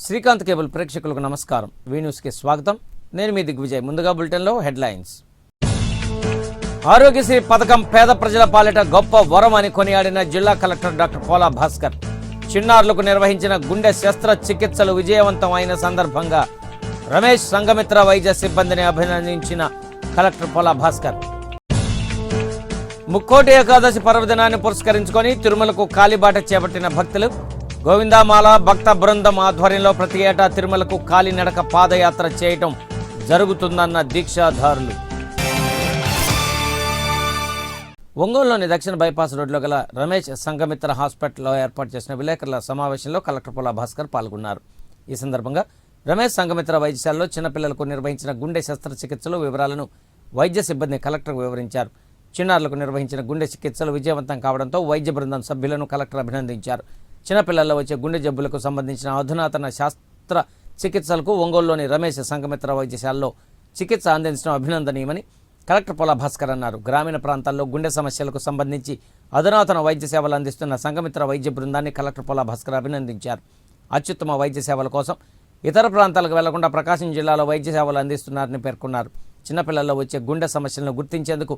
Srikanth cable ప్రేక్షకులకు నమస్కారం. వి న్యూస్కి స్వాగతం. నేను మీ దిగ్విజయ్. ముందుగా బులెటిన్లో హెడ్లైన్స్. ఆరోగ్యశ్రీ పథకం పేద ప్రజల పాలిట గొప్ప వరం అని కొనియాడిన జిల్లా కలెక్టర్ డాక్టర్ పోలా భాస్కర్. చిన్నారులకు నిర్వహించిన గుండె శస్త్రచికిత్సలు విజయవంతం అయిన సందర్భంగా రమేష్ సంఘమిత్ర వైద్య సిబ్బందిని అభినందించిన కలెక్టర్ పోలా భాస్కర్. ముక్కోటి ఏకాదశి పర్వదినాన్ని పురస్కరించుకొని తిరుమలకు కాలిబాట చేపట్టిన భక్తులు. గోవిందామాల భక్త బృందం ఆధ్వర్యంలో ప్రతి ఏటా తిరుమలకు కాలినడక పాదయాత్ర చేయటం జరుగుతుందన్న దీక్షాధారులు. ఒంగోలులోని దక్షిణ బైపాస్ రోడ్లో గల రమేష్ సంఘమిత్ర హాస్పిటల్లో ఏర్పాటు చేసిన విలేకరుల సమావేశంలో కలెక్టర్ పోలా భాస్కర్ పాల్గొన్నారు. ఈ సందర్భంగా రమేష్ సంఘమిత్ర వైద్యశాలలో చిన్నపిల్లలకు నిర్వహించిన గుండె శస్త్రచికిత్సలు వివరాలను వైద్య సిబ్బంది కలెక్టర్కు వివరించారు. చిన్నారులకు నిర్వహించిన గుండె చికిత్సలు విజయవంతం కావడంతో వైద్య బృందం సభ్యులను కలెక్టర్ అభినందించారు. చిన్నపిల్లల్లో వచ్చే గుండె జబ్బులకు సంబంధించిన అధునాతన శాస్త్ర చికిత్సలకు ఒంగోలులోని రమేష్ సంఘమిత్ర వైద్యశాలలో చికిత్స అందించడం అభినందనీయమని కలెక్టర్ పోలా భాస్కర్ అన్నారు. గ్రామీణ ప్రాంతాల్లో గుండె సమస్యలకు సంబంధించి అధునాతన వైద్య సేవలు అందిస్తున్న సంఘమిత్ర వైద్య బృందాన్ని కలెక్టర్ పోలా భాస్కర్ అభినందించారు. అత్యుత్తమ వైద్య సేవల కోసం ఇతర ప్రాంతాలకు వెళ్లకుండా ప్రకాశం జిల్లాలో వైద్య సేవలు అందిస్తున్నారని పేర్కొన్నారు. చిన్నపిల్లల్లో వచ్చే గుండె సమస్యలను గుర్తించేందుకు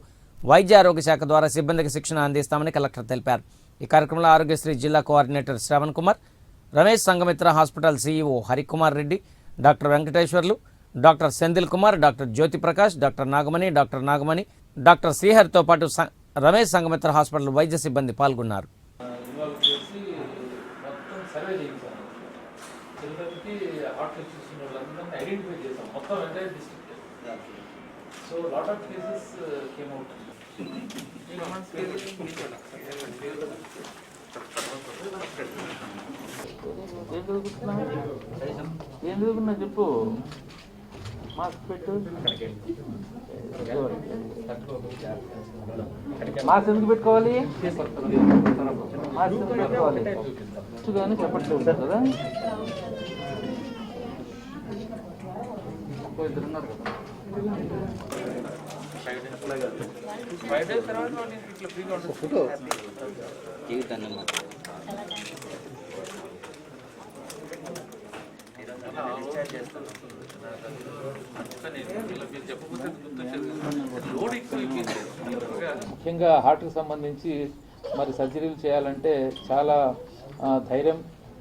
వైద్య ఆరోగ్య శాఖ ద్వారా సిబ్బందికి శిక్షణ అందిస్తామని కలెక్టర్ తెలిపారు. ఈ కార్యక్రమంలో ఆరోగ్యశ్రీ జిల్లా coordinator Shravan Kumar, Ramesh Sanghamitra hospital CEO Harikumar Reddy, doctor Venkateswarlu, doctor Senthil Kumar, doctor Jyothi Prakash, doctor Nagamani, doctor శ్రీహరితో పాటు రమేష్ సంఘమిత్ర హాస్పిటల్ వైద్య సిబ్బంది పాల్గొన్నారు. So a lot of cases came out. ఏం చదువుకున్నా చెప్పు. మాస్క్ పెట్టు. మాస్క్ ఎందుకు పెట్టుకోవాలి? మాస్క్ ఎందుకు పెట్టుకోవాలి? కానీ చెప్పట్లేదు కదా. ఇద్దరున్నారు కదా. 5 days తర్వాత ఇట్లా ఫ్రీగా ఉంటుంది. ఫోటో ముఖ్యంగా హార్ట్కి సంబంధించి మరి సర్జరీలు చేయాలంటే చాలా ధైర్యం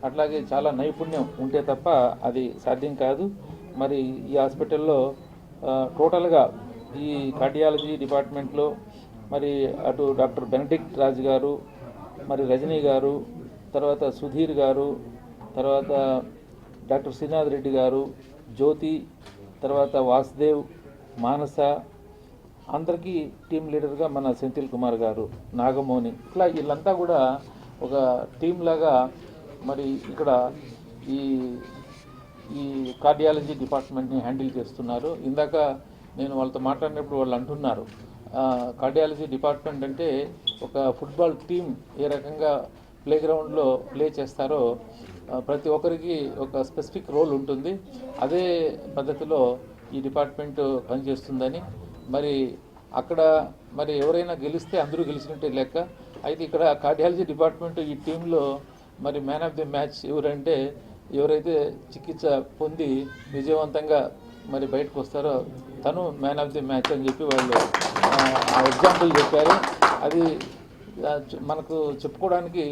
అట్లాగే చాలా నైపుణ్యం ఉంటే తప్ప అది సాధ్యం కాదు. మరి ఈ హాస్పిటల్లో టోటల్గా ఈ కార్డియాలజీ డిపార్ట్మెంట్లో మరి అటు డాక్టర్ బెనడిక్ట్ రాజు గారు, మరి రజనీ గారు, తర్వాత సుధీర్ గారు, తర్వాత డాక్టర్ శ్రీనాథ్ రెడ్డి గారు, జ్యోతి, తర్వాత వాసుదేవ్, మానస, అందరికీ టీం లీడర్గా మన సెంథిల్ కుమార్ గారు, నాగమోని, ఇట్లా వీళ్ళంతా కూడా ఒక టీం లాగా మరి ఇక్కడ ఈ కార్డియాలజీ డిపార్ట్మెంట్ని హ్యాండిల్ చేస్తున్నారు. ఇందాక నేను వాళ్ళతో మాట్లాడినప్పుడు వాళ్ళు అంటున్నారు, కార్డియాలజీ డిపార్ట్మెంట్ అంటే ఒక ఫుట్బాల్ టీం ఏ రకంగా ప్లే గ్రౌండ్లో ప్లే చేస్తారో ప్రతి ఒక్కరికి ఒక స్పెసిఫిక్ రోల్ ఉంటుంది. అదే పద్ధతిలో ఈ డిపార్ట్మెంట్ పనిచేస్తుందని, మరి అక్కడ మరి ఎవరైనా గెలిస్తే అందరూ గెలిచినట్టే లెక్క. అయితే ఇక్కడ కార్డియాలజీ డిపార్ట్మెంట్ ఈ టీంలో మరి మ్యాన్ ఆఫ్ ది మ్యాచ్ ఎవరంటే ఎవరైతే చికిత్స పొంది విజయవంతంగా మరి బయటకు వస్తారో తను మ్యాన్ ఆఫ్ ది మ్యాచ్ అని చెప్పి వాళ్ళు ఎగ్జాంపుల్ చెప్పారు. అది మనకు చెప్పుకోవడానికి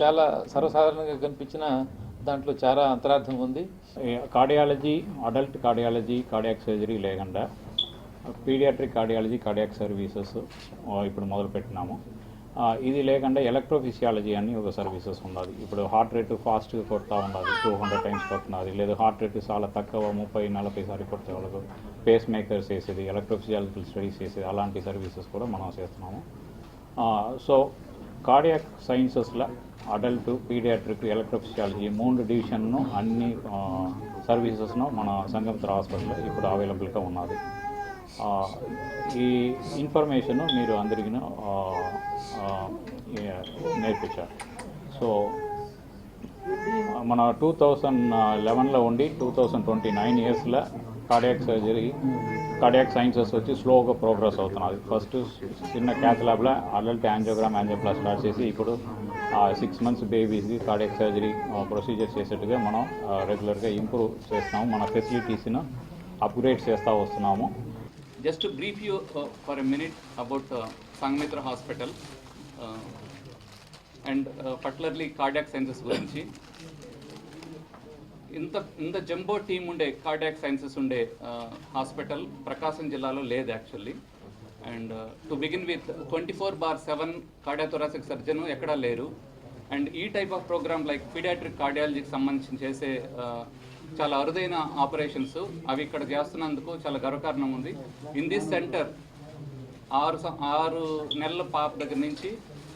చాలా సర్వసాధారణంగా కనిపించిన దాంట్లో చాలా అంతరార్థం ఉంది. Cardiology, adult cardiology, cardiac surgery లేకుండా పీడియాట్రిక్ కార్డియాలజీ, కార్డియాక్ సర్వీసెస్ ఇప్పుడు మొదలుపెట్టినాము. ఇది లేకుండా ఎలక్ట్రోఫిజియాలజీ అని ఒక సర్వీసెస్ ఉన్నది. ఇప్పుడు హార్ట్ రేటు ఫాస్ట్గా కొడతా ఉన్నది, 200 టైమ్స్ కొడుతున్నది. లేదు హార్ట్ రేటు చాలా తక్కువ 30-40 సార్లు కొడితే వాళ్ళకు పేస్ మేకర్స్ వేసేది, ఎలక్ట్రోఫిజియాలజికల్ స్టడీస్ చేసేది, అలాంటి సర్వీసెస్ కూడా మనం చేస్తున్నాము. సో కార్డియాక్ సైన్సెస్లో అడల్ట్, పీడియాట్రిక్, ఎలక్ట్రోఫిజియాలజీ 3 డివిజన్ను అన్ని సర్వీసెస్ను మన సంఘమిత్ర హాస్పిటల్లో ఇప్పుడు అవైలబుల్గా ఉన్నది. ఈ ఇన్ఫర్మేషన్ మీరు అందరికీ నేర్పించారు. సో మన 2011లో ఉండి 2029 ఇయర్స్లో కార్డియాక్ సర్జరీ, కార్డియాక్ సైన్సెస్ వచ్చి స్లోగా ప్రోగ్రెస్ అవుతున్నది. ఫస్ట్ చిన్న క్యాత్ ల్యాబ్లో అడల్ట్ యాంజియోగ్రామ్, యాంజియోప్లాస్టీ స్టార్ట్ చేసి ఇప్పుడు 6 months బేబీస్కి కార్డియాక్ సర్జరీ ప్రొసీజర్స్ చేసేట్టుగా మనం రెగ్యులర్గా ఇంప్రూవ్ చేస్తున్నాము. మన ఫెసిలిటీస్ను అప్గ్రేడ్ చేస్తూ వస్తున్నాము. Just to brief you for a minute about Sangamitra Hospital and particularly cardiac sciences గురించి. ఇంత జంబో టీమ్ ఉండే కార్డియాక్ సైన్సెస్ ఉండే హాస్పిటల్ ప్రకాశం జిల్లాలో లేదు actually. And to begin with 24/7 cardiothoracic surgeon ఎక్కడా లేరు. అండ్ ఈ type of programme like paediatric కార్డియాలజీకి సంబంధించి చేసే చాలా అరుదైన ఆపరేషన్స్ అవి ఇక్కడ చేస్తున్నందుకు చాలా గర్వకారణం ఉంది. ఇన్ దిస్ సెంటర్ 6 నెలల పాప దగ్గర నుంచి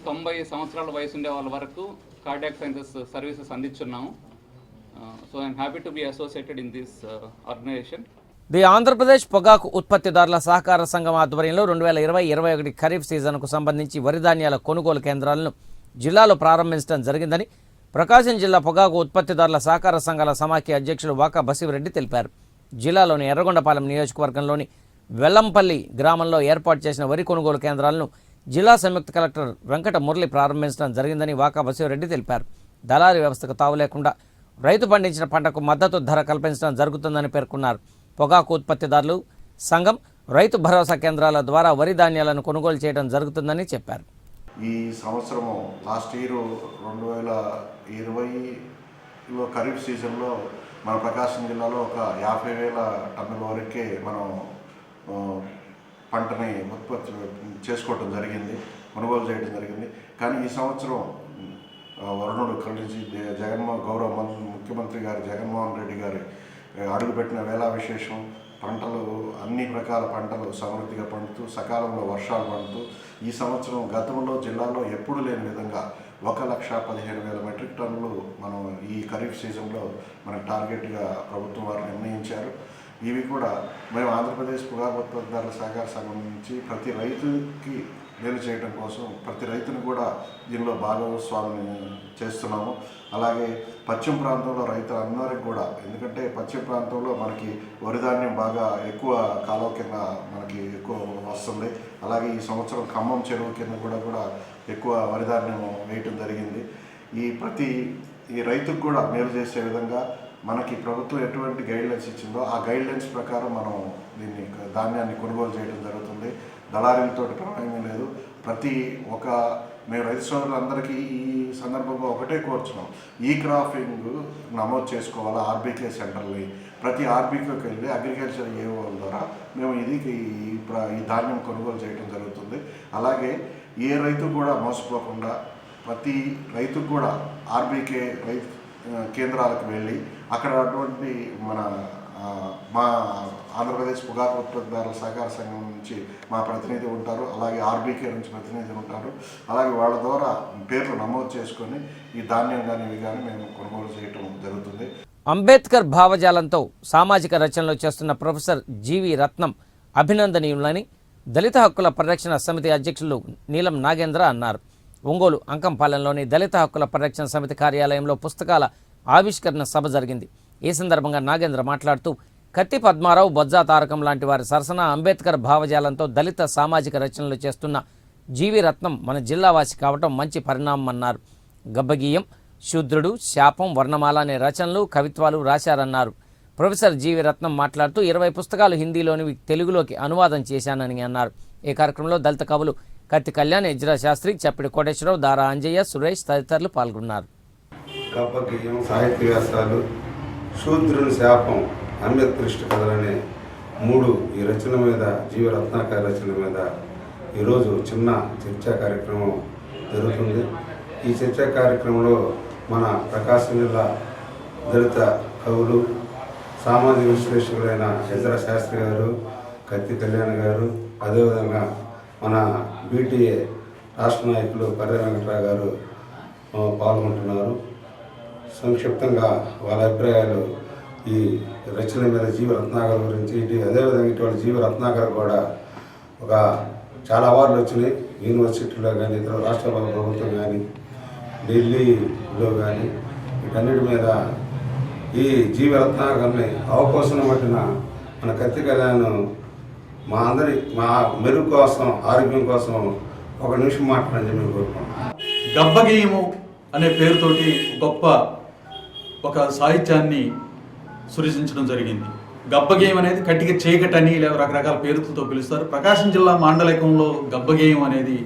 90 సంవత్సరాల వయసు ఉండే వాళ్ళ వరకు కార్డియాక్ సైన్సెస్ సర్వీసెస్ అందిస్తున్నాము. So I am happy to be associated in this organization. The Andhra Pradesh పొగాకు ఉత్పత్తిదారుల సహకార సంఘం ఆధ్వర్యంలో 2020-21 ఖరీఫ్ సీజన్కు సంబంధించి వరి ధాన్యాల కొనుగోలు కేంద్రాలను జిల్లాలో ప్రారంభించడం జరిగిందని ప్రకాశం జిల్లా పొగాకు ఉత్పత్తిదారుల సహకార సంఘాల సమాఖ్య అధ్యక్షులు వాకా బసిరెడ్డి తెలిపారు. జిల్లాలోని ఎర్రగొండపాలెం నియోజకవర్గంలోని వెల్లంపల్లి గ్రామంలో ఏర్పాటు చేసిన వరి కొనుగోలు కేంద్రాలను జిల్లా సంయుక్త కలెక్టర్ వెంకట మురళి ప్రారంభించడం జరిగిందని వాకా బసిరెడ్డి తెలిపారు. దళారీ వ్యవస్థకు తావు లేకుండా రైతు పండించిన పంటకు మద్దతు ధర కల్పించడం జరుగుతుందని పేర్కొన్నారు. పొగాకు ఉత్పత్తిదారులు సంఘం రైతు భరోసా కేంద్రాల ద్వారా వరి ధాన్యాలను కొనుగోలు చేయడం జరుగుతుందని చెప్పారు. ఈ సంవత్సరము లాస్ట్ ఇయర్ 2020 ఖరీఫ్ సీజన్లో మన ప్రకాశం జిల్లాలో ఒక 50,000 టన్నుల వరకే మనం పంటని ఉత్పత్తి చేసుకోవడం జరిగింది, కొనుగోలు చేయడం జరిగింది. కానీ ఈ సంవత్సరం వరుణుడు కలిసి గౌరవ ముఖ్యమంత్రి గారు జగన్మోహన్ రెడ్డి గారి అడుగుపెట్టిన వేళా విశేషం పంటలు అన్ని రకాల పంటలు సమృద్ధిగా పండుతూ సకాలంలో వర్షాలు పడుతూ ఈ సంవత్సరం గతంలో జిల్లాలో ఎప్పుడు లేని విధంగా 1,15,000 మెట్రిక్ టన్నులు మనం ఈ ఖరీఫ్ సీజన్లో మనకు టార్గెట్గా ప్రభుత్వం వారు నిర్ణయించారు. ఇవి కూడా మేము ఆంధ్రప్రదేశ్ పొగాకు ఉత్పత్తిదారుల సహకార సంఘం నుంచి ప్రతి రైతుకి మేలు చేయడం కోసం ప్రతి రైతును కూడా దీనిలో భాగస్వామ్యం చేస్తున్నాము. అలాగే పశ్చిమ ప్రాంతంలో రైతులందరికీ కూడా, ఎందుకంటే పశ్చిమ ప్రాంతంలో మనకి వరిధాన్యం బాగా ఎక్కువ కాలువ కింద మనకి ఎక్కువ వస్తుంది. అలాగే ఈ సంవత్సరం ఖమ్మం చెరువు కింద కూడా ఎక్కువ వరిధాన్యం వేయటం జరిగింది. ఈ రైతుకు కూడా మేలు చేసే విధంగా మనకి ప్రభుత్వం ఎటువంటి గైడ్లైన్స్ ఇచ్చిందో ఆ గైడ్లైన్స్ ప్రకారం మనం దీన్ని ధాన్యాన్ని కొనుగోలు చేయడం జరుగుతుంది. దళారీలతో ప్రమేయం లేదు. మేము రైతు సోదరులందరికీ ఈ సందర్భంగా ఒకటే కోరుచున్నాం, ఈ క్రాపింగ్ నమోదు చేసుకోవాలి. ఆర్బీకే సెంటర్ని ప్రతి ఆర్బీకేకి వెళ్ళి అగ్రికల్చర్ ఏఓ ద్వారా మేము ఈ ధాన్యం కొనుగోలు చేయడం జరుగుతుంది. అలాగే ఏ రైతు కూడా మోసపోకుండా ప్రతి రైతుకు కూడా ఆర్బీకే రైతు కేంద్రాలకు వెళ్ళి అక్కడ అటువంటి మా ఆంధ్రప్రదేశ్ పొగాకు ఉత్పత్తిదారుల సహకార సంఘం నుంచి మా ప్రతినిధి ఉంటారు, అలాగే ఆర్బీకే నుంచి ప్రతినిధి ఉంటారు. అలాగే వాళ్ళ ద్వారా పేర్లు నమోదు చేసుకొని ఈ ధాన్యం కానీ ఇవి కానీ మేము కొనుగోలు చేయటం జరుగుతుంది. అంబేద్కర్ భావజాలంతో సామాజిక రచనలు చేస్తున్న ప్రొఫెసర్ జీవి రత్నం అభినందనీయులని దళిత హక్కుల పరిరక్షణ సమితి అధ్యక్షులు నీలం నాగేంద్ర అన్నారు. ఒంగోలు అంకంపాలెంలోని దళిత హక్కుల పరిరక్షణ సమితి కార్యాలయంలో పుస్తకాల ఆవిష్కరణ సభ జరిగింది. ఈ సందర్భంగా నాగేంద్ర మాట్లాడుతూ కత్తి పద్మారావు, బొజ్జా తారకం లాంటి వారి సరసన అంబేద్కర్ భావజాలంతో దళిత సామాజిక రచనలు చేస్తున్న జీవి రత్నం మన జిల్లావాసి కావటం మంచి పరిణామం అన్నారు. గబ్బగీయం, శూద్రుడు, శాపం, వర్ణమాల అనే రచనలు, కవిత్వాలు రాశారన్నారు. ప్రొఫెసర్ జీవి రత్నం మాట్లాడుతూ 20 పుస్తకాలు హిందీలోనివి తెలుగులోకి అనువాదం చేశానని అన్నారు. ఈ కార్యక్రమంలో దళిత కవులు కత్తి కళ్యాణ్, ఎజ్రా శాస్త్రి, చప్పిడి కోటేశ్వరరావు, దారా అంజయ్య, సురేష్ తదితరులు పాల్గొన్నారు. గబ్బగీయం, సాహిత్య వ్యాసాలు, శూద్రుని శాపం, అంబేద్కరిస్ట్ కథలనే 3 ఈ రచన మీద, జీవరత్నాకర్ రచన మీద ఈరోజు చిన్న చర్చా కార్యక్రమం జరుగుతుంది. ఈ చర్చా కార్యక్రమంలో మన ప్రకాశం జిల్లా దళిత కవులు, సామాజిక విశ్లేషకులైన ఎజ్రా శాస్త్రి గారు, కత్తి కళ్యాణ్ గారు, అదేవిధంగా మన బీటీఏ రాష్ట్ర నాయకులు కర్ర వెంకటరావు గారు పాల్గొంటున్నారు. సంక్షిప్తంగా వాళ్ళ అభిప్రాయాలు ఈ రచన మీద జీవరత్నాకర్ గురించి, అదేవిధంగా ఇటువంటి జీవరత్నాకర్ కూడా చాలా అవార్డులు వచ్చినాయి యూనివర్సిటీలో కానీ, ఇతర రాష్ట్ర ప్రభుత్వం కానీ, ఢిల్లీలో కానీ, వీటన్నిటి మీద ఈ జీవరత్నాకర్ని అవకాశం పట్టిన మన కత్తి కళ్యాణ్ మా మెరుగు కోసం, ఆరోగ్యం కోసం 1 నిమిషం మాట్లాడండి మేము కోరుకుంటున్నాం. గబ్బగీయము అనే పేరుతోటి గొప్ప ఒక సాహిత్యాన్ని సృజించడం జరిగింది. గబ్బగేయం అనేది కట్టిక చీకటి అని రకరకాల పేరులతో పిలుస్తారు. ప్రకాశం జిల్లా మాండలికంలో గబ్బగేయం అనేది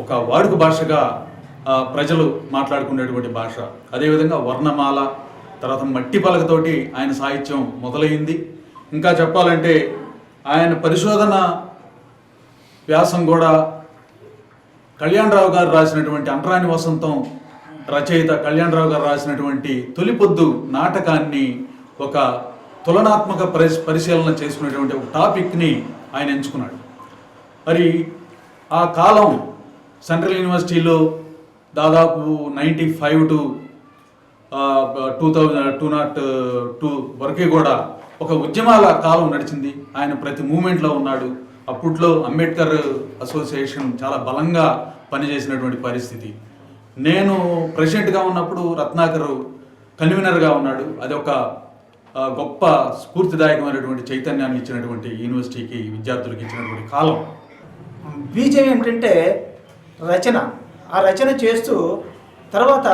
ఒక వాడుక భాషగా ప్రజలు మాట్లాడుకునేటువంటి భాష. అదేవిధంగా వర్ణమాల, తర్వాత మట్టి పలకతోటి ఆయన సాహిత్యం మొదలైంది. ఇంకా చెప్పాలంటే ఆయన పరిశోధన వ్యాసం కూడా కళ్యాణరావు గారు రాసినటువంటి అంటరాని వసంతం రచయిత కళ్యాణరావు గారు రాసినటువంటి తొలిపొద్దు నాటకాన్ని ఒక తులనాత్మక పరిశీలన చేసుకునేటువంటి ఒక టాపిక్ని ఆయన ఎంచుకున్నాడు. మరి ఆ కాలం సెంట్రల్ యూనివర్సిటీలో దాదాపు 95 to 2002 వరకే కూడా ఒక ఉద్యమాల కాలం నడిచింది. ఆయన ప్రతి మూమెంట్లో ఉన్నాడు. అప్పట్లో అంబేద్కర్ అసోసియేషన్ చాలా బలంగా పనిచేసినటువంటి పరిస్థితి. నేను ప్రెసిడెంట్గా ఉన్నప్పుడు రత్నాకర్ కన్వీనర్గా ఉన్నాడు. అది ఒక గొప్ప స్ఫూర్తిదాయకమైనటువంటి చైతన్యాన్ని ఇచ్చినటువంటి యూనివర్సిటీకి విద్యార్థులకు ఇచ్చినటువంటి కాలం. బీజం ఏంటంటే రచన. ఆ రచన చేస్తూ తర్వాత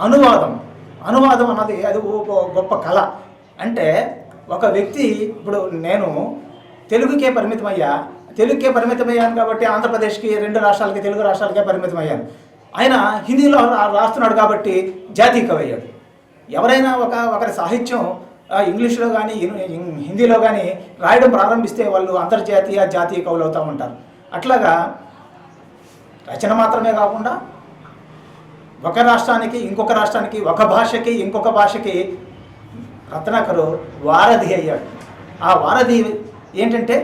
అనువాదం అన్నది అది గొప్ప కళ. అంటే ఒక వ్యక్తి, ఇప్పుడు నేను తెలుగుకే పరిమితమయ్యాను కాబట్టి ఆంధ్రప్రదేశ్కి 2 రాష్ట్రాలకి, తెలుగు రాష్ట్రాలకే పరిమితమయ్యాను. ఆయన హిందీలో రాస్తున్నాడు కాబట్టి జాతీయ కవి అయ్యాడు. ఎవరైనా ఒకరి సాహిత్యం ఇంగ్లీష్లో కానీ హిందీలో కానీ రాయడం ప్రారంభిస్తే వాళ్ళు అంతర్జాతీయ, జాతీయ కవులు అవుతూ ఉంటారు. అట్లాగా రచన మాత్రమే కాకుండా ఒక రాష్ట్రానికి ఇంకొక రాష్ట్రానికి, ఒక భాషకి ఇంకొక భాషకి రత్నాకరు వారధి అయ్యాడు. ఆ వారధి ఏంటంటే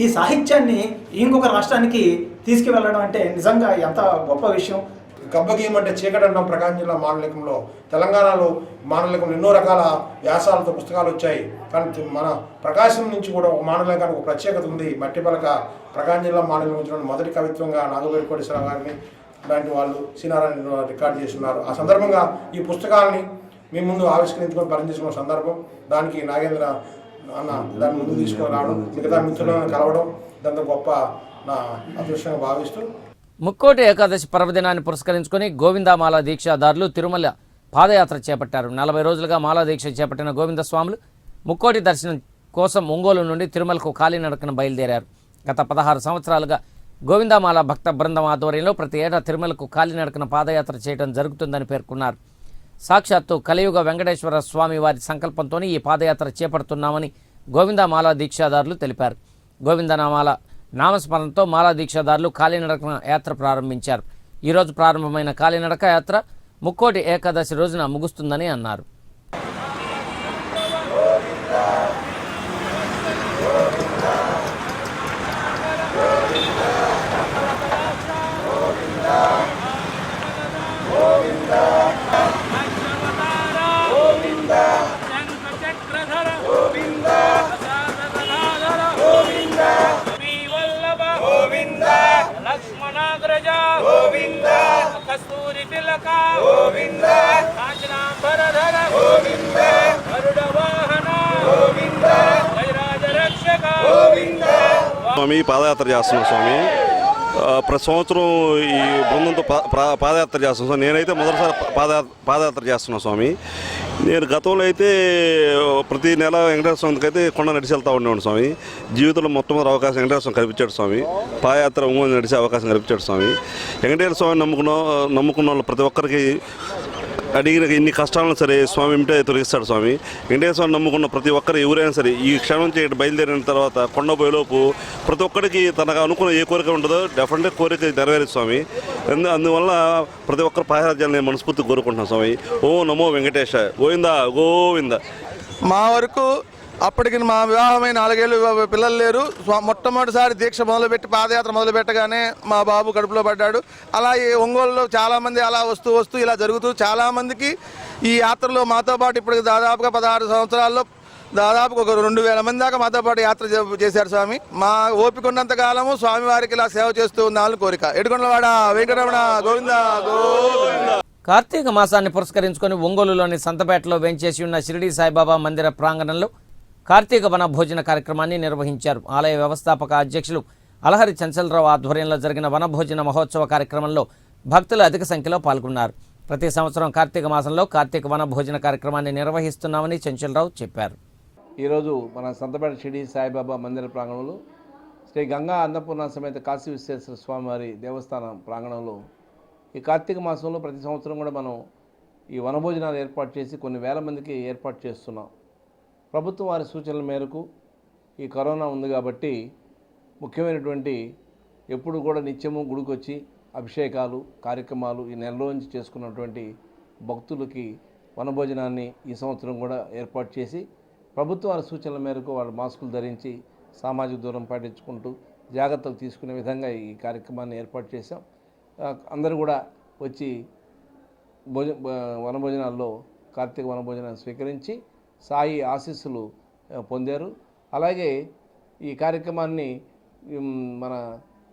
ఈ సాహిత్యాన్ని ఇంకొక రాష్ట్రానికి తీసుకువెళ్ళడం అంటే నిజంగా ఎంత గొప్ప విషయం. గబ్బగేయం అంటే చీకటి అంటాం. ప్రకాశం జిల్లా మాండలికంలో, తెలంగాణలో మాండలికంలో ఎన్నో రకాల వ్యాసాలతో పుస్తకాలు వచ్చాయి. కానీ మన ప్రకాశం నుంచి కూడా ఒక మాండలికానికి ఒక ప్రత్యేకత ఉంది. మట్టి పలక ప్రకాశం జిల్లా మాండలికం వచ్చిన మొదటి కవిత్వంగా నాగవేరి కోటేశ్వరరావు గారిని లాంటి వాళ్ళు సీనారాయణ రికార్డు చేస్తున్నారు. ఆ సందర్భంగా ఈ పుస్తకాలని మీ ముందు ఆవిష్కరించుకొని పరిచయించుకున్న సందర్భం, దానికి నాగేంద్ర అన్న దాన్ని ముందు తీసుకొని రావడం, మిగతా మిత్రులను కలవడం దాంతో గొప్ప నా అదృష్టంగా భావిస్తూ, ముక్కోటి ఏకాదశి పర్వదినాన్ని పురస్కరించుకొని గోవిందమాల దీక్షాదారులు తిరుమల పాదయాత్ర చేపట్టారు. 40 రోజులుగా మాలా దీక్ష చేపట్టిన గోవింద స్వాములు ముక్కోటి దర్శనం కోసం ఒంగోలు నుండి తిరుమలకు కాలినడకన బయలుదేరారు. గత 16 సంవత్సరాలుగా గోవిందమాల భక్త బృందం ఆధ్వర్యంలో ప్రతి ఏటా తిరుమలకు కాలినడకన పాదయాత్ర చేయడం జరుగుతుందని పేర్కొన్నారు. సాక్షాత్తు కలియుగ వెంకటేశ్వర స్వామి వారి సంకల్పంతోనే ఈ పాదయాత్ర చేపడుతున్నామని గోవిందమాల దీక్షాదారులు తెలిపారు. గోవిందనామాల నామస్మరణతో మాలా దీక్షాదారులు కాలినడక యాత్ర ప్రారంభించారు. ఈరోజు ప్రారంభమైన కాలినడక యాత్ర ముక్కోటి ఏకాదశి రోజున ముగుస్తుందని అన్నారు. కస్తూరి తిలక గోవింద, కాంచనాంబరధర గోవింద, గరుడ వాహన గోవింద, జయరాజ రక్షక గోవింద. స్వామి పాదయాత్ర చేస్తున్నాం స్వామి. ప్రతి సంవత్సరం ఈ బృందంతో పాదయాత్ర చేస్తున్నాం స్వామి. నేనైతే మొదటిసారి పాదయాత్ర చేస్తున్నాను స్వామి. నేను గతంలో అయితే ప్రతి నెల వెంకటేశ్వర స్వామికి అయితే కొండ నడిచి వెళ్తూ ఉండేవాడు స్వామి. జీవితంలో మొట్టమొదటి అవకాశం వెంకటేశ్వర స్వామి కల్పించాడు స్వామి. పాదయాత్ర ఒంగోలు నడిచే అవకాశం కల్పించాడు స్వామి. వెంకటేశ్వర స్వామిని నమ్ముకున్న వాళ్ళు ప్రతి ఒక్కరికి అడిగిన ఇన్ని కష్టాలను సరే స్వామి ఏమిటో తొలగిస్తాడు స్వామి. వెంకటేశ్వర నమ్ముకున్న ప్రతి ఒక్కరు ఎవరైనా సరే ఈ క్షణం చేయడం బయలుదేరిన తర్వాత కొండపోయేలోపు ప్రతి ఒక్కరికి తనకు అనుకున్న ఏ కోరిక ఉంటుందో డెఫినెట్గా కోరిక నెరవేరు స్వామి. అందువల్ల ప్రతి ఒక్కరు పాదయాత్రని మనస్ఫూర్తి కోరుకుంటున్నాను స్వామి. ఓ నమో వెంకటేశ గోవింద గోవింద. మా వరకు అప్పటికి మా వివాహమైన 4 ఏళ్ళు పిల్లలు లేరు. మొట్టమొదటిసారి దీక్ష మొదలుపెట్టి పాదయాత్ర మొదలుపెట్టగానే మా బాబు కడుపులో పడ్డాడు. అలా ఈ ఒంగోలులో చాలామంది అలా వస్తూ ఇలా జరుగుతూ చాలామందికి ఈ యాత్రలో మాతో పాటు ఇప్పటికి దాదాపుగా 16 సంవత్సరాల్లో దాదాపు ఒక 2000 మంది దాకా మాతో పాటు యాత్ర చేశారు స్వామి. మా ఓపిక ఉన్నంత కాలము స్వామివారికి ఇలా సేవ చేస్తూ ఉండాలని కోరిక. ఎడుకొండలవాడ వెంకటరమణ గోవింద గోవింద. కార్తీక మాసాన్ని పురస్కరించుకొని ఒంగోలులోని సంతపేటలో వెంచేసి ఉన్న షిరిడి సాయిబాబా మందిర ప్రాంగణంలో కార్తీక వన భోజన కార్యక్రమాన్ని నిర్వహించారు. ఆలయ వ్యవస్థాపక అధ్యక్షులు అలహరి చంచలరావు ఆధ్వర్యంలో జరిగిన వనభోజన మహోత్సవ కార్యక్రమంలో భక్తులు అధిక సంఖ్యలో పాల్గొన్నారు. ప్రతి సంవత్సరం కార్తీక మాసంలో కార్తీక వన భోజన కార్యక్రమాన్ని నిర్వహిస్తున్నామని చెంచలరావు చెప్పారు. ఈరోజు మన సంతపేట షిరిడి సాయిబాబా మందిర ప్రాంగణంలో శ్రీ గంగా అన్నపూర్ణ సమేత కాశీ విశ్వేశ్వర స్వామివారి దేవస్థానం ప్రాంగణంలో ఈ కార్తీక మాసంలో ప్రతి సంవత్సరం కూడా మనం ఈ వనభోజనాలు ఏర్పాటు చేసి కొన్ని వేల మందికి ఏర్పాటు చేస్తున్నాం. ప్రభుత్వం వారి సూచనల మేరకు ఈ కరోనా ఉంది కాబట్టి ముఖ్యమైనటువంటి ఎప్పుడు కూడా నిత్యము గుడికొచ్చి అభిషేకాలు కార్యక్రమాలు ఈ నెల నుంచి చేసుకున్నటువంటి భక్తులకి వనభోజనాన్ని ఈ సంవత్సరం కూడా ఏర్పాటు చేసి ప్రభుత్వ వారి సూచనల మేరకు వాళ్ళు మాస్కులు ధరించి సామాజిక దూరం పాటించుకుంటూ జాగ్రత్తలు తీసుకునే విధంగా ఈ కార్యక్రమాన్ని ఏర్పాటు చేశాం. అందరూ కూడా వచ్చి వనభోజనాల్లో కార్తీక వనభోజనాన్ని స్వీకరించి సాయి ఆశీస్సులు పొందారు. అలాగే ఈ కార్యక్రమాన్ని మన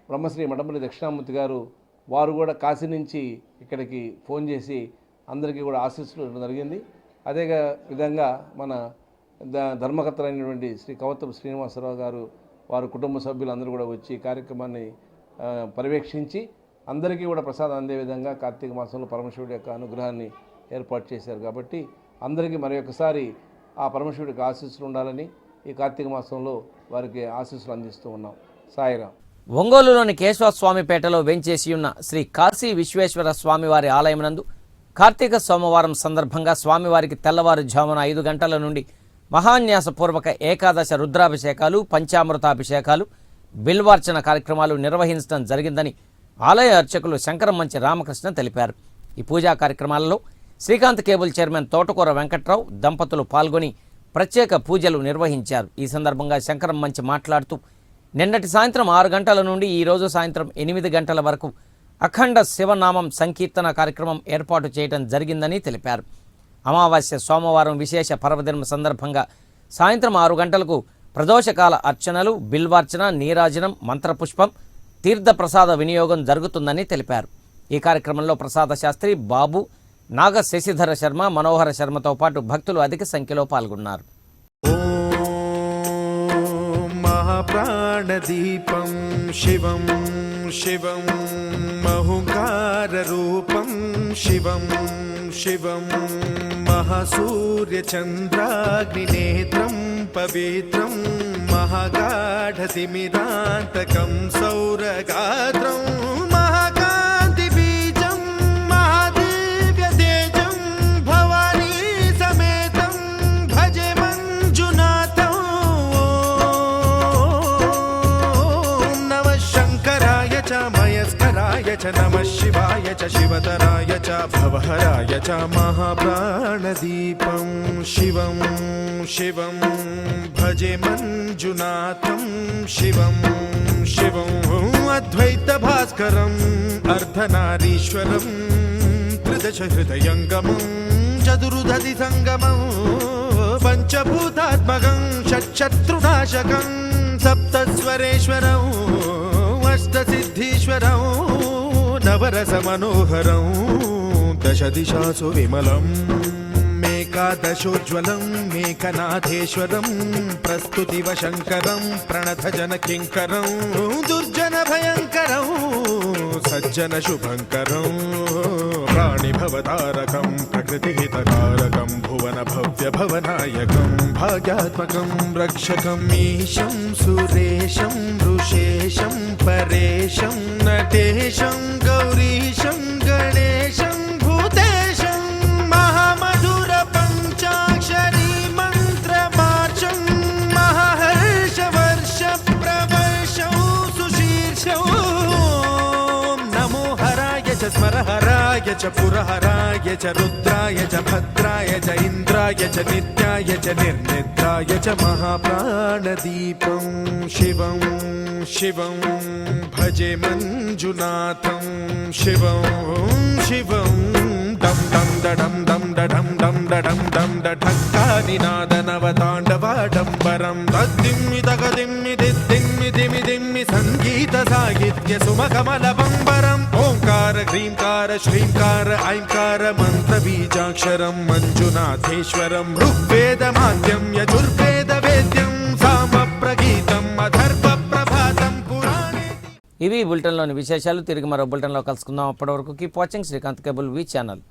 బ్రహ్మశ్రీ మఠంపల్లి దక్షిణామూర్తి గారు వారు కూడా కాశీ నుంచి ఇక్కడికి ఫోన్ చేసి అందరికీ కూడా ఆశీస్సులు ఇవ్వడం జరిగింది. అదే విధంగా మన ధర్మకర్తలైనటువంటి శ్రీ కవత్తపు శ్రీనివాసరావు గారు వారి కుటుంబ సభ్యులందరూ కూడా వచ్చి కార్యక్రమాన్ని పర్యవేక్షించి అందరికీ కూడా ప్రసాదం అందే విధంగా కార్తీక మాసంలో పరమశివుడి యొక్క అనుగ్రహాన్ని ఏర్పాటు చేశారు. కాబట్టి అందరికీ మరి ఒకసారి ఆ పరమశివుడికి ఆశీస్సులు ఉండాలని ఈ కార్తీక మాసంలో వారికి ఆశీస్సులు అందిస్తూ ఉన్నాం. సాయిరాం. ఒంగోలులోని కేశవస్వామిపేటలో వెంచేసి ఉన్న శ్రీ కాశీ విశ్వేశ్వర స్వామివారి ఆలయం నందు కార్తీక సోమవారం సందర్భంగా స్వామివారికి తెల్లవారుజామున 5 గంటల నుండి మహాన్యాసపూర్వక ఏకాదశ రుద్రాభిషేకాలు, పంచామృతాభిషేకాలు, బిల్వార్చన కార్యక్రమాలు నిర్వహించడం జరిగిందని ఆలయ అర్చకులు శంకరమంచి రామకృష్ణ తెలిపారు. ఈ పూజా కార్యక్రమాలలో శ్రీకాంత్ కేబుల్ చైర్మన్ తోటకూర వెంకట్రావు దంపతులు పాల్గొని ప్రత్యేక పూజలు నిర్వహించారు. ఈ సందర్భంగా శంకరమంచి మాట్లాడుతూ నిన్నటి సాయంత్రం 6 గంటల నుండి ఈరోజు సాయంత్రం 8 గంటల వరకు అఖండ శివనామం సంకీర్తన కార్యక్రమం ఏర్పాటు చేయడం జరిగిందని తెలిపారు. అమావాస్య సోమవారం విశేష పర్వదినం సందర్భంగా సాయంత్రం 6 గంటలకు ప్రదోషకాల అర్చనలు, బిల్వార్చన, నీరాజనం, మంత్రపుష్పం, తీర్థప్రసాద వినియోగం జరుగుతుందని తెలిపారు. ఈ కార్యక్రమంలో ప్రసాద శాస్త్రి, బాబు, నాగ శశిధర శర్మ, మనోహర శర్మతో పాటు భక్తులు అధిక సంఖ్యలో పాల్గొన్నారు. ప్రాణదీపం శివం శివం మహుంకారరూపం శివం శివం మహాసూర్యచంద్రాగ్నినేత్రం పవిత్రం మహాగాఢతిమిరాంతకం సౌరగాత్రం మహాకాంతిబీజం మహాదివ్యతేజం భవానీ సమేతం భజే మంజునాథం. మయస్కరాయ చ నమః శివాయ చ శివతరాయ చ భవహరాయ చ మహాప్రాణదీపం శివం శివం భజే మంజునాథం శివం శివం అద్వైత భాస్కరం అర్ధనారీశ్వరం త్రిదశ హృదయంగమం చతురుదధి సంగమం పంచభూతాత్మకం షట్శత్రునాశకం సప్తస్వరేశ్వరం అష్టసిద్ధీశ్వరం నవరస మనోహరం దశ దిశాసు విమలం మేకాదశోజ్వలం మేకనాథేశ్వరం ప్రస్తుతివ శంకరం ప్రణత జన కింకరం దుర్జన భయంకరం సజ్జన శుభంకరం ప్రాణిభవతారకం ప్రకృతిహితకారకం భువన భవ్య భవనాయకం భాగ్యాత్మకం రక్షకం ఈశం సురేశం ఋషేశం పరేశం నటేశం గౌరీశం గణేశం భూతేశం మహామధుర పంచాక్షరీ మంత్రమార్చం మహాహర్షవర్ష ప్రవర్షం సుశీర్షం నమో హరాయ చ స్మరహరాయ చ పురహరాయ చ రుద్రాయ చ భద్రాయ చ ఇంద్రాయ చ నిత్యాయ చ నిర్నిద్రాయ చ మహాప్రాణదీపం శివం శివం భజే మంజునాథం శివం శివం డం డం దడం డం దడం డం దడం డం ఢక్కానినాదనవతాండవాడంబరం తద్దిమ్మి తగదిమ్మి దిద్దిమ్మి దిమి దిమ్మి సంగీత సాహిత్య సుమకమల బంబరం ఓంకార హ్రీంకార శ్రీంకార ఐంకార మంత్ర బీజాక్షరం మంజునాథేశ్వరం ఋగ్వేద మాద్యం యజుర్వేద వేద్యం సామ ప్రగీతం అధర్వ ప్రభాతం పురాణే. ఇవి బులెటిన్లోని విశేషాలు. తిరిగి మరో బులెటిన్లో కలుసుకుందాం. అప్పటి వరకు కీప్ వాచింగ్ శ్రీకాంత్ కేబుల్ వి ఛానల్.